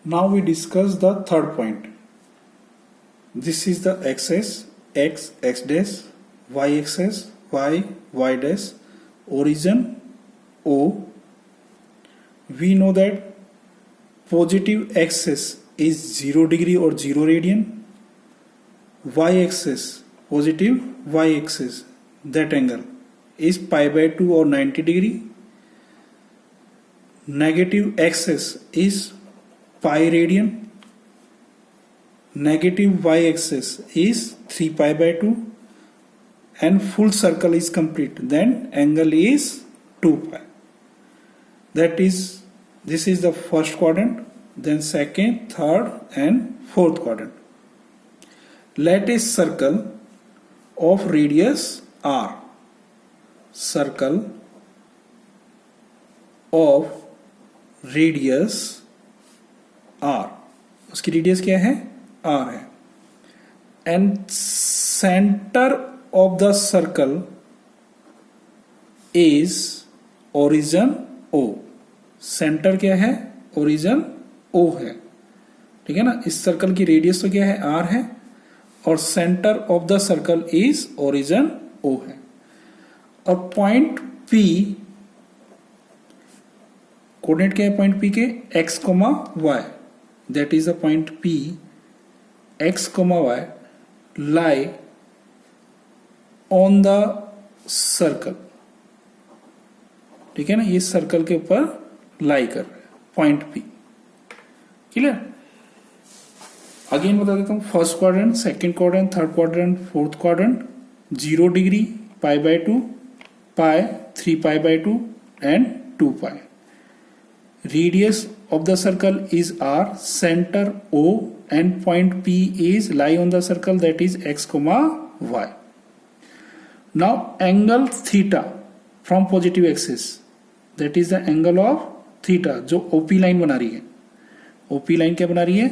Now we discuss the third point. This is the axis x, x dash, y axis y, y dash, origin O. We know that positive axis is 0 degree or 0 radian. Y axis, positive y axis, that angle is pi by 2 or 90 degree. Negative axis is pi radian. Negative y axis is 3 pi by 2 and full circle is complete, then angle is 2 pi. That is, this is the first quadrant, then second, third and fourth quadrant. Let a circle of radius r, circle of radius r, उसकी radius क्या है, r है, and center of the circle is origin O. Centre क्या है, origin O है, ठीक है ना। इस सर्कल की रेडियस तो क्या है, r है, और centre of the circle is origin O है। और पॉइंट P, कोऑर्डिनेट क्या है पॉइंट P के, x, y, that is the point P, x, y lie on the circle, ठीक है ना, ये सर्कल के ऊपर लाई कर रहा है पॉइंट P। क्लियर। अगेन बता देता हूं, first quadrant, second quadrant, third quadrant, fourth quadrant, 0 degree, pi by 2, pi, 3 pi by 2 and 2 pi. Radius of the circle is r, centre O and point P is lie on the circle, that is x, y. Now angle theta from positive axis, that is the angle of theta, जो OP line बना रही है। OP line क्या बना रही है,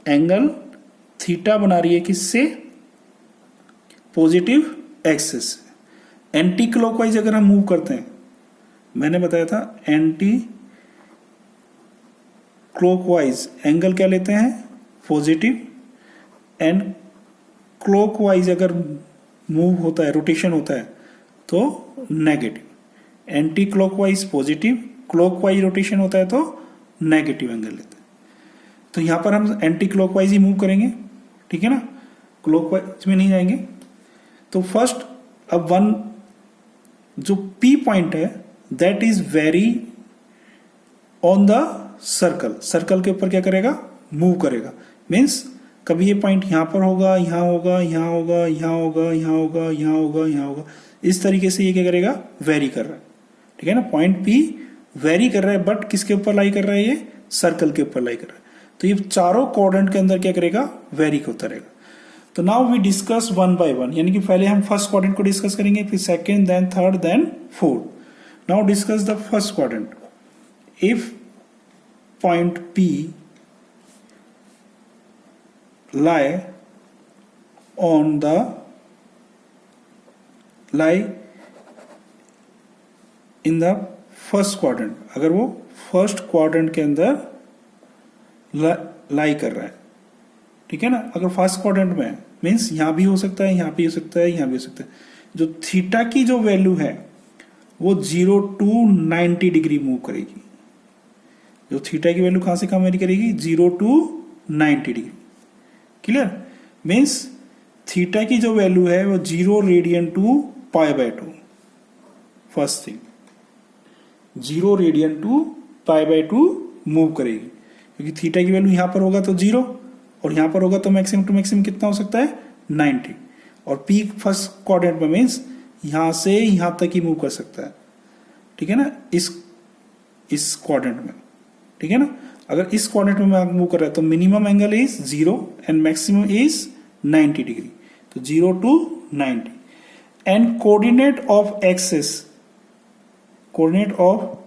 angle theta बना रही है, किससे, पॉजिटिव एक्सिस। एंटी क्लॉकवाइज अगर हम मूव करते हैं, मैंने बताया था एंटी क्लॉकवाइज एंगल क्या लेते हैं, पॉजिटिव, एंड क्लॉकवाइज अगर मूव होता है, रोटेशन होता है तो negative. Anti clockwise positive, clockwise rotation होता है तो नेगेटिव एंगल लेते हैं। तो यहां पर हम एंटी क्लॉकवाइज ही मूव करेंगे, ठीक है ना, क्लॉकवाइज में नहीं जाएंगे। तो फर्स्ट, अब वन जो P पॉइंट है that is very on the circle, circle के ऊपर क्या करेगा, मूव करेगा। मीन्स कभी ये पॉइंट यहां पर होगा, यहां होगा, यहां होगा, यहां होगा, यहां होगा, यहां होगा, यहां होगा, इस तरीके से ये क्या करेगा, वेरी कर रहा है, ठीक है ना। पॉइंट P वेरी कर रहा है, बट किसके ऊपर लाई कर रहा है, ये सर्कल के ऊपर लाई कर रहा है। तो ये चारों क्वाड्रेंट के अंदर क्या करेगा, वेरी होता रहेगा। तो now we discuss one by one, यानी कि पहले हम फर्स्ट क्वाड्रेंट को डिस्कस करेंगे, फिर second, then third, then fourth. Now discuss the first quadrant. If point P lie in the first quadrant, अगर वो फर्स्ट क्वाड्रेंट के अंदर लाई कर रहा है, ठीक है ना। अगर फर्स्ट क्वाड्रेंट में मीन्स यहां भी हो सकता है, यहां भी हो सकता है, यहां भी हो सकता है। जो थीटा की जो वैल्यू है वो 0 to 90 डिग्री मूव करेगी। जो थीटा की वैल्यू कहां से कहां वेरी करेगी, 0 to 90 degree. Clear. Means theta की जो वैल्यू है वो 0 radian to pi by 2, first thing 0 radian to pi by 2 move करेगी, क्योंकि थीटा की वैल्यू यहां पर होगा तो 0 और यहां पर होगा तो मैक्सिमम टू मैक्सिमम कितना हो सकता है, 90। और पी फर्स्ट क्वाड्रेंट में मीन्स यहां से यहां तक ही मूव कर सकता है, ठीक है ना, इस क्वाड्रेंट में, ठीक है ना। अगर इस क्वाड्रेंट में मूव कर रहा है तो minimum angle is 0 and maximum is 90 degree, तो 0 to 90। And coordinate of axis, coordinate of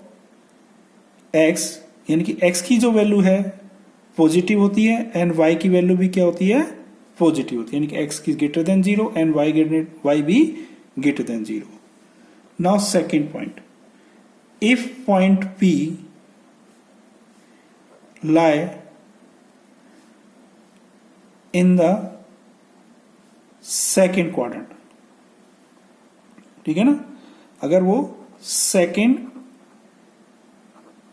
x, यानी कि एक्स की जो वैल्यू है पॉजिटिव होती है एंड वाई की वैल्यू भी क्या होती है, पॉजिटिव होती है, यानी कि एक्स की ग्रेटर देन 0 एंड वाई भी greater than 0। Now second point, if point P lie in the second quadrant, ठीक है ना। अगर वो सेकेंड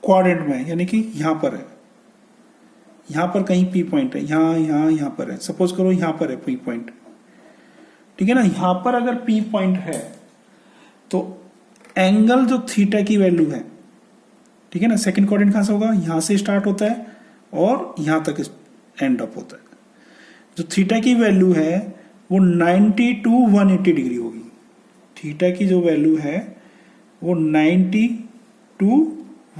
क्वाड्रेंट में है, यानी कि यहां पर है, यहां पर कहीं पी पॉइंट है, यहां पर है, सपोज करो यहां पर है पी पॉइंट, ठीक है ना। यहां पर अगर पी पॉइंट है तो एंगल जो थीटा की वैल्यू है, ठीक है ना, सेकंड क्वाड्रेंट कहां से होगा, यहां से स्टार्ट होता है और यहां तक एंड अप होता है। जो थीटा की वैल्यू है वो 90 टू 180 डिग्री होगी। थीटा की जो वैल्यू है वो 90 टू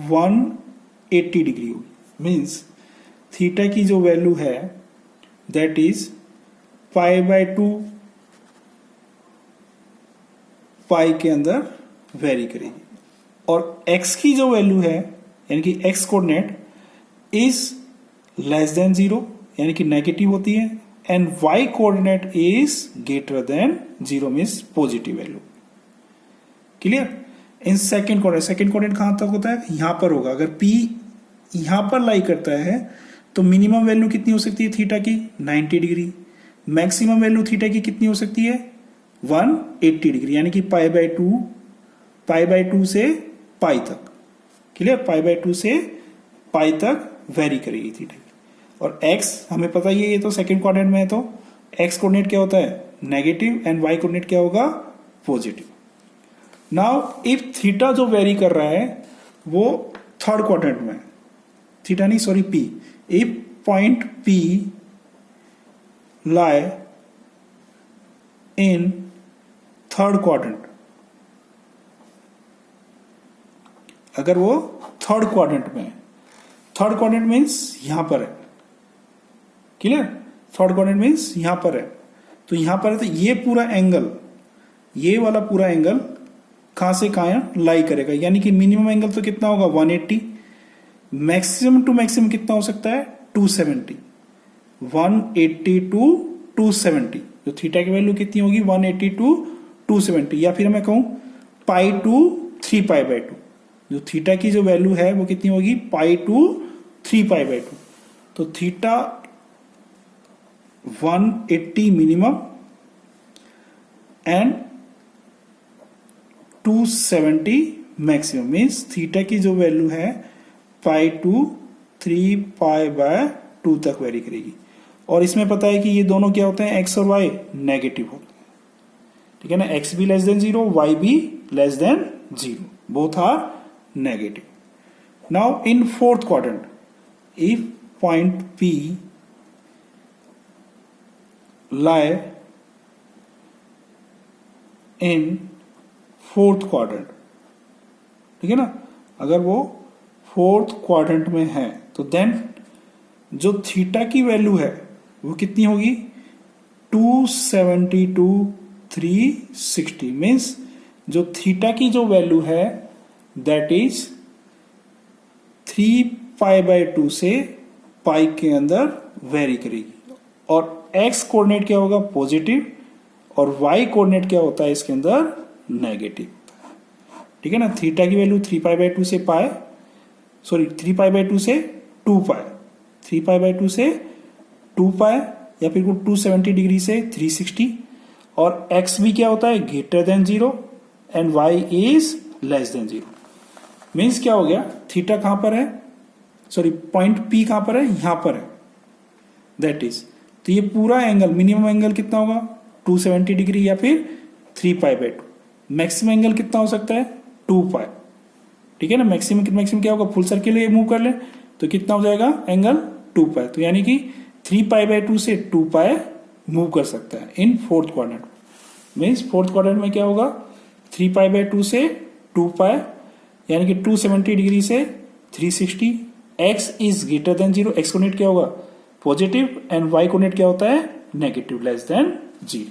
180 डिग्री होगी। मीन्स थीटा की जो वैल्यू है दैट इज π/2 पाई के अंदर वेरी करेगी। और x की जो वैल्यू है यानी कि x coordinate is less than 0 यानी कि नेगेटिव होती है, and y coordinate is greater than 0 means positive value. Clear. In second coordinate कहां तक होता है, यहां पर होगा। अगर p यहां पर लाई करता है तो मिनिमम वैल्यू कितनी हो सकती है थीटा की, 90 डिग्री। मैक्सिमम वैल्यू थीटा की कितनी हो सकती है, 180 डिग्री, यानी कि π/2 से पाई तक। क्लियर। π/2 से पाई तक वेरी करेगी थीटा की। और x हमें पता ही है, ये तो सेकंड क्वाड्रेंट में है, तो x कोऑर्डिनेट क्या होता है, नेगेटिव, एंड y कोऑर्डिनेट क्या होगा, पॉजिटिव। नाउ इफ थीटा जो वेरी कर रहा है वो थर्ड क्वाड्रेंट में, थीटा नहीं sorry p, if point p lie in third quadrant, अगर वो थर्ड क्वाड्रेंट में है, थर्ड क्वाड्रेंट मीन्स यहां पर है। क्लियर। थर्ड क्वाड्रेंट मीन्स यहां पर है, तो यहां पर है, तो ये पूरा एंगल, ये वाला पूरा एंगल कहां से कहां लाई करेगा, यानी कि मिनिमम एंगल तो कितना होगा 180, मैक्सिमम टू मैक्सिमम कितना हो सकता है 270, 180 टू 270। तो थीटा की वैल्यू कितनी होगी 180 टू 270, या फिर मैं कहूं पाई टू 3π/2। जो थीटा की जो वैल्यू है वो कितनी होगी पाई टू 3π/2। तो theta 180 minimum and 270 maximum, means theta की जो वैल्यू है पाई टू 3π/2 तक वेरी करेगी। और इसमें पता है कि ये दोनों क्या होते हैं, x और y नेगेटिव होते हैं, ठीक है ना। x भी लेस देन 0, y भी less than 0, both are negative. Now in fourth quadrant, if point p lie in fourth quadrant, ठीक है ना, अगर वो फोर्थ क्वाड्रेंट में है तो देन जो थीटा की वैल्यू है वो कितनी होगी 270 टू 360, मीन्स जो थीटा की जो वैल्यू है दैट इज 3π/2 से पाई के अंदर वेरी करेगी। और x कोऑर्डिनेट क्या होगा पॉजिटिव, और y कोऑर्डिनेट क्या होता है इसके अंदर नेगेटिव, ठीक है ना। थीटा की वैल्यू 3π/2 से पाई, सॉरी 3π/2 से 2π, 3π/2 से 2π, या फिर 270 डिग्री से 360, और x भी क्या होता है greater than 0 and y is less than 0। Means क्या हो गया, थीटा कहां पर है, सॉरी पॉइंट p कहां पर है, यहां पर है, दैट इज, तो ये पूरा एंगल, मिनिमम एंगल कितना होगा 270 डिग्री या फिर 3π/2। मैक्सिमम एंगल कितना हो सकता है 2π, ठीक है ना। मैक्सिमम क्या होगा, फुल सर्किल ये मूव कर ले तो कितना हो जाएगा एंगल 2π, तो यानी कि 3π/2 से 2π मूव कर सकता है इन fourth quadrant. Means fourth quadrant में क्या होगा 3π/2 से 2π, यानी कि 270 डिग्री से 360, x is greater than 0, x coordinate क्या होगा पॉजिटिव, एंड y कोऑर्डिनेट क्या होता है नेगेटिव, लेस देन 0।